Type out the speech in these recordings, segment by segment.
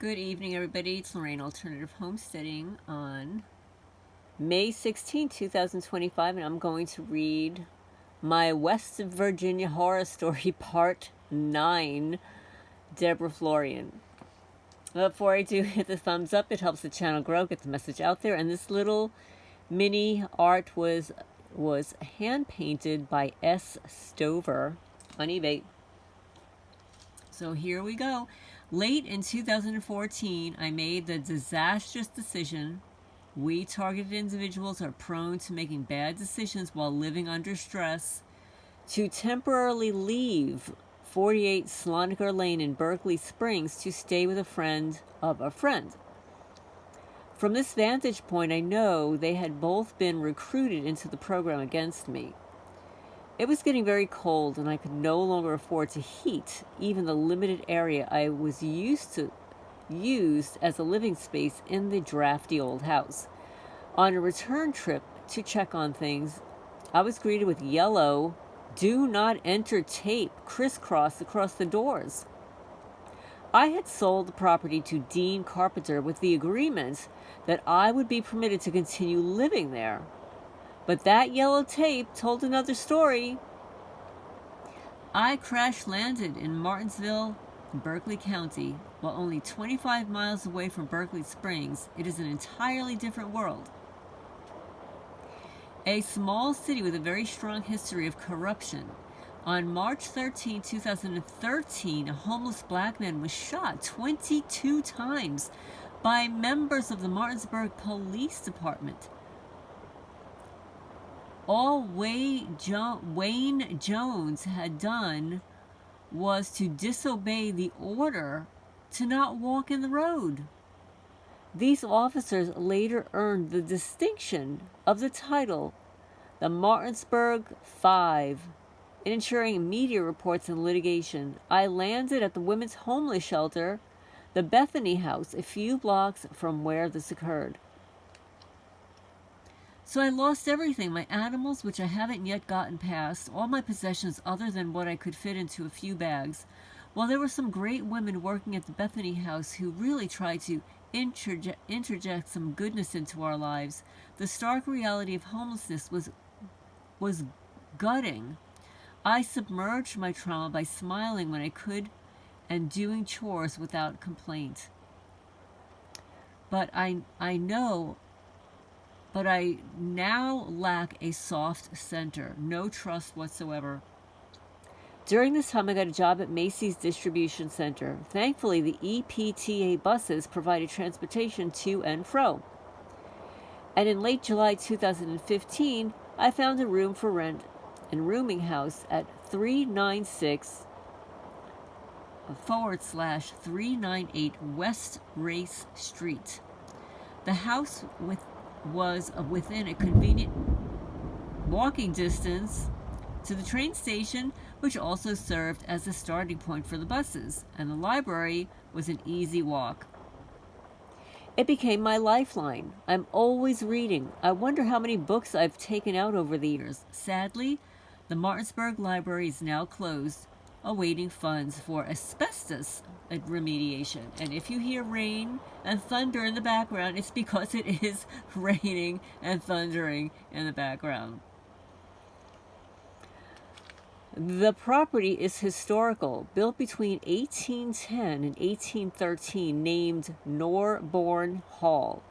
Good evening, everybody. It's Lorraine Alternative Homesteading on May 16, 2025, and I'm going to read my West Virginia Horror Story Part 9, Deborah Florian. Before I do, hit the thumbs up. It helps the channel grow, get the message out there. And this little mini art was hand-painted by S. Stover on eBay. So here we go. Late in 2014, I made the disastrous decision. We targeted individuals are prone to making bad decisions while living under stress, to temporarily leave 48 Slonaker Lane in Berkeley Springs to stay with a friend of a friend. From this vantage point, I know they had both been recruited into the program against me. It was getting very cold, and I could no longer afford to heat even the limited area I was used as a living space in the drafty old house. On a return trip to check on things, I was greeted with yellow "Do not enter" tape crisscrossed across the doors. I had sold the property to Dean Carpenter with the agreement that I would be permitted to continue living there. But that yellow tape told another story. I crash-landed in Martinsville, Berkeley County, while only 25 miles away from Berkeley Springs. It is an entirely different world. A small city with a very strong history of corruption. On March 13, 2013, a homeless black man was shot 22 times by members of the Martinsburg Police Department. All Wayne Jones had done was to disobey the order to not walk in the road. These officers later earned the distinction of the title, the Martinsburg Five. In ensuring media reports and litigation, I landed at the women's homeless shelter, the Bethany House, a few blocks from where this occurred. So I lost everything, my animals, which I haven't yet gotten past, all my possessions other than what I could fit into a few bags. While there were some great women working at the Bethany House who really tried to interject some goodness into our lives, the stark reality of homelessness was gutting. I submerged my trauma by smiling when I could and doing chores without complaint. But I now lack a soft center, no trust whatsoever. During this time, I got a job at Macy's Distribution Center. Thankfully, the EPTA buses provided transportation to and fro. And in late July 2015, I found a room for rent in rooming house at 396/398 West Race Street. The house was within a convenient walking distance to the train station, which also served as a starting point for the buses, and the library was an easy walk. It became my lifeline. I'm always reading. I wonder how many books I've taken out over the years. Sadly, the Martinsburg Library is now closed, awaiting funds for asbestos remediation. And if you hear rain and thunder in the background, it's because it is raining and thundering in the background. The property is historical, built between 1810 and 1813, named Norborne Hall.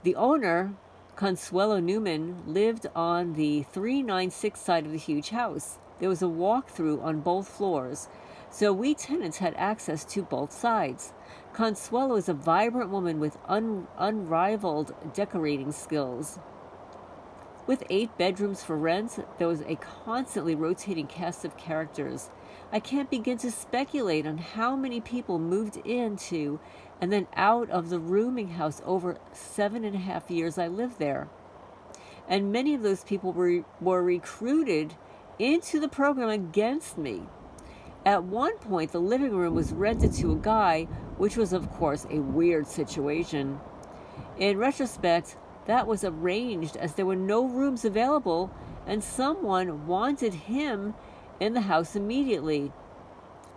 The owner, Consuelo Newman, lived on the 396 side of the huge house. There was a walk-through on both floors, so we tenants had access to both sides. Consuelo is a vibrant woman with unrivaled decorating skills. With 8 bedrooms for rent, there was a constantly rotating cast of characters. I can't begin to speculate on how many people moved into and then out of the rooming house over 7.5 years I lived there. And many of those people were recruited into the program against me. At one point, the living room was rented to a guy, which was, of course, a weird situation. In retrospect, that was arranged as there were no rooms available, and someone wanted him in the house immediately.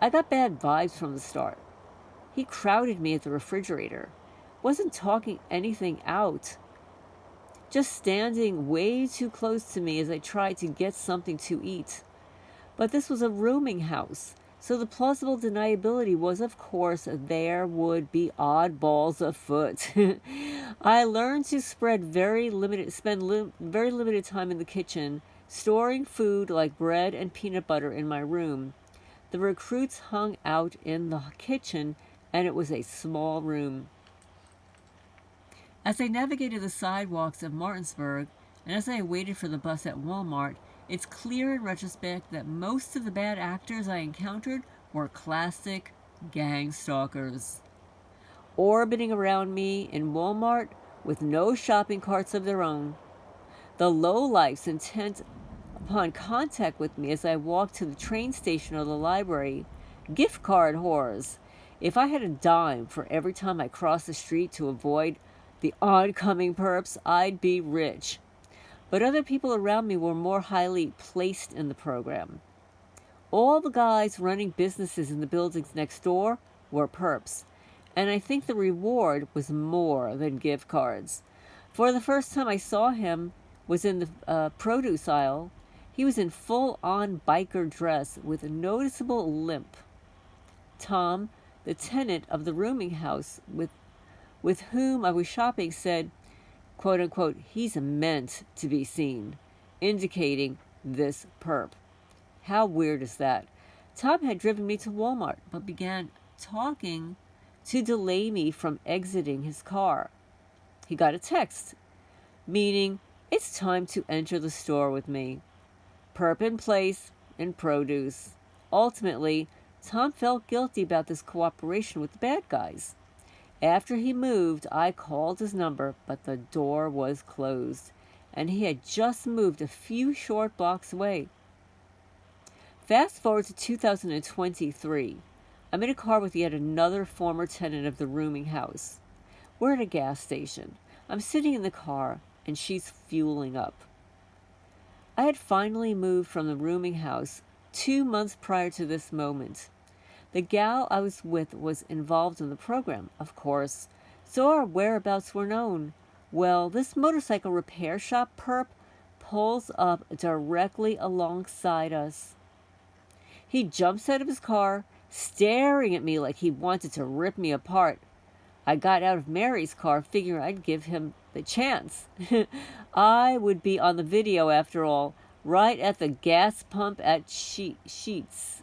I got bad vibes from the start. He crowded me at the refrigerator. Wasn't talking anything out. Just standing way too close to me as I tried to get something to eat. But this was a rooming house, so the plausible deniability was, of course, there would be oddballs afoot. I learned to spend very limited time in the kitchen, storing food like bread and peanut butter in my room. The recruits hung out in the kitchen, and it was a small room. As I navigated the sidewalks of Martinsburg, and as I waited for the bus at Walmart, it's clear in retrospect that most of the bad actors I encountered were classic gang stalkers. Orbiting around me in Walmart with no shopping carts of their own. The lowlifes intent upon contact with me as I walked to the train station or the library. Gift card whores. If I had a dime for every time I crossed the street to avoid the oncoming perps, I'd be rich. But other people around me were more highly placed in the program. All the guys running businesses in the buildings next door were perps, and I think the reward was more than gift cards. For the first time I saw him was in the produce aisle. He was in full-on biker dress with a noticeable limp. Tom, the tenant of the rooming house with whom I was shopping, said, quote unquote, he's meant to be seen, indicating this perp. How weird is that? Tom had driven me to Walmart, but began talking to delay me from exiting his car. He got a text, meaning it's time to enter the store with me. Perp in place in produce. Ultimately, Tom felt guilty about this cooperation with the bad guys. After he moved, I called his number, but the door was closed, and he had just moved a few short blocks away. Fast forward to 2023. I'm in a car with yet another former tenant of the rooming house. We're at a gas station. I'm sitting in the car, and she's fueling up. I had finally moved from the rooming house 2 months prior to this moment. The gal I was with was involved in the program, of course, so our whereabouts were known. Well, this motorcycle repair shop perp pulls up directly alongside us. He jumps out of his car, staring at me like he wanted to rip me apart. I got out of Mary's car, figuring I'd give him the chance. I would be on the video after all, right at the gas pump at Sheetz. Sheetz.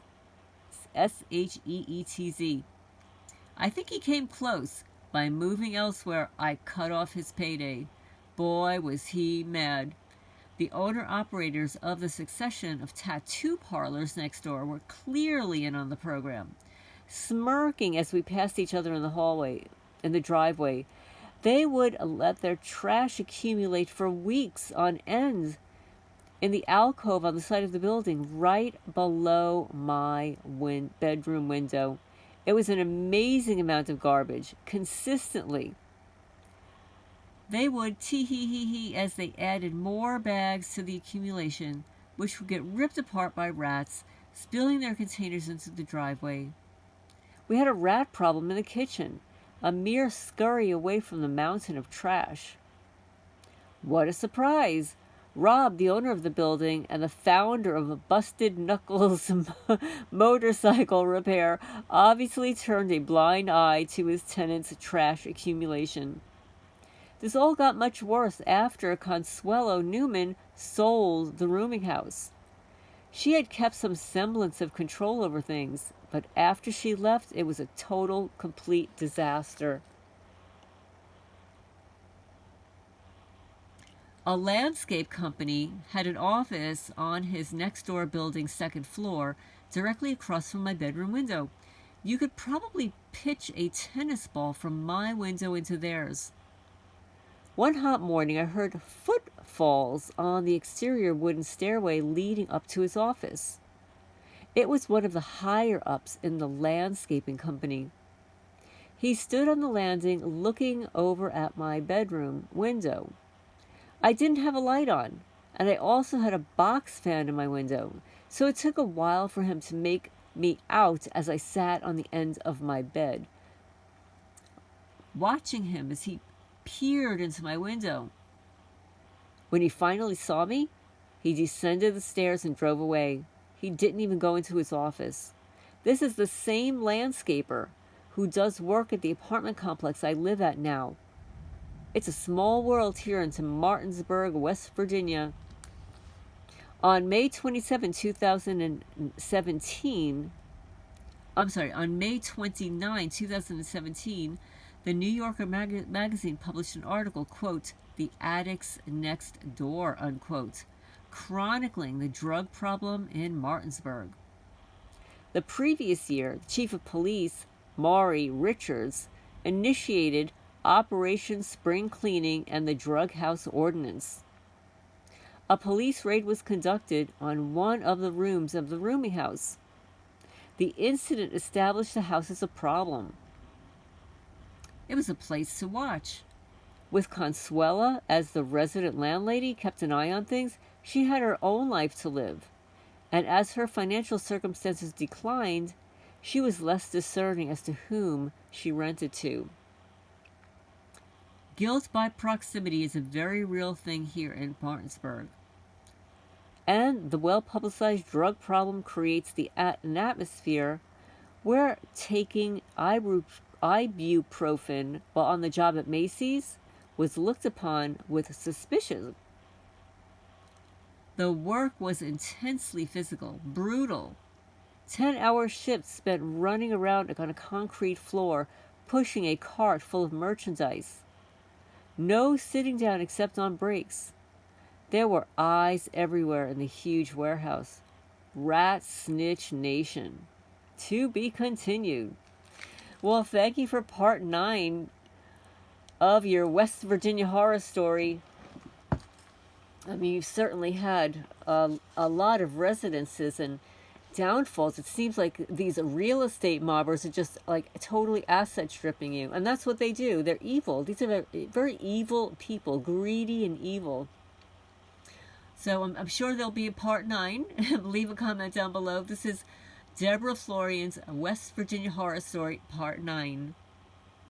I think he came close. By moving elsewhere, I cut off his payday. Boy, was he mad. The owner-operators of the succession of tattoo parlors next door were clearly in on the program. Smirking as we passed each other in the driveway, they would let their trash accumulate for weeks on end in the alcove on the side of the building, right below my bedroom window. It was an amazing amount of garbage, consistently. They would tee-hee-hee-hee as they added more bags to the accumulation, which would get ripped apart by rats, spilling their containers into the driveway. We had a rat problem in the kitchen, a mere scurry away from the mountain of trash. What a surprise! Rob, the owner of the building and the founder of a Busted Knuckles motorcycle repair, obviously turned a blind eye to his tenants' trash accumulation. This all got much worse after Consuelo Newman sold the rooming house. She had kept some semblance of control over things, but after she left, it was a total, complete disaster. A landscape company had an office on his next-door building's second floor, directly across from my bedroom window. You could probably pitch a tennis ball from my window into theirs. One hot morning, I heard footfalls on the exterior wooden stairway leading up to his office. It was one of the higher-ups in the landscaping company. He stood on the landing looking over at my bedroom window. I didn't have a light on, and I also had a box fan in my window, so it took a while for him to make me out as I sat on the end of my bed. watching him as he peered into my window. When he finally saw me, he descended the stairs and drove away. He didn't even go into his office. This is the same landscaper who does work at the apartment complex I live at now. It's a small world here in Martinsburg, West Virginia. On May 27, 2017, on May 29, 2017, the New Yorker magazine published an article, quote, "The Addicts Next Door," unquote, chronicling the drug problem in Martinsburg. The previous year, the chief of police, Maury Richards, initiated Operation Spring Cleaning and the Drug House Ordinance. A police raid was conducted on one of the rooms of the rooming house. The incident established the house as a problem. It was a place to watch. With Consuela as the resident landlady kept an eye on things, she had her own life to live. And as her financial circumstances declined, she was less discerning as to whom she rented to. Guilt by proximity is a very real thing here in Martinsburg. And the well-publicized drug problem creates an atmosphere where taking ibuprofen while on the job at Macy's was looked upon with suspicion. The work was intensely physical, brutal. 10-hour shifts spent running around on a concrete floor, pushing a cart full of merchandise. No sitting down except on breaks. There were eyes everywhere in the huge warehouse. Rat Snitch Nation. To be continued. Well, thank you for part 9 of your West Virginia horror story. I mean, you've certainly had a lot of residences and downfalls. It seems like these real estate mobbers are just like totally asset stripping you. And that's what they do. They're evil. These are very evil people, greedy and evil. So I'm sure there'll be a part 9. Leave a comment down below. This is Deborah Florian's West Virginia Horror Story, part 9.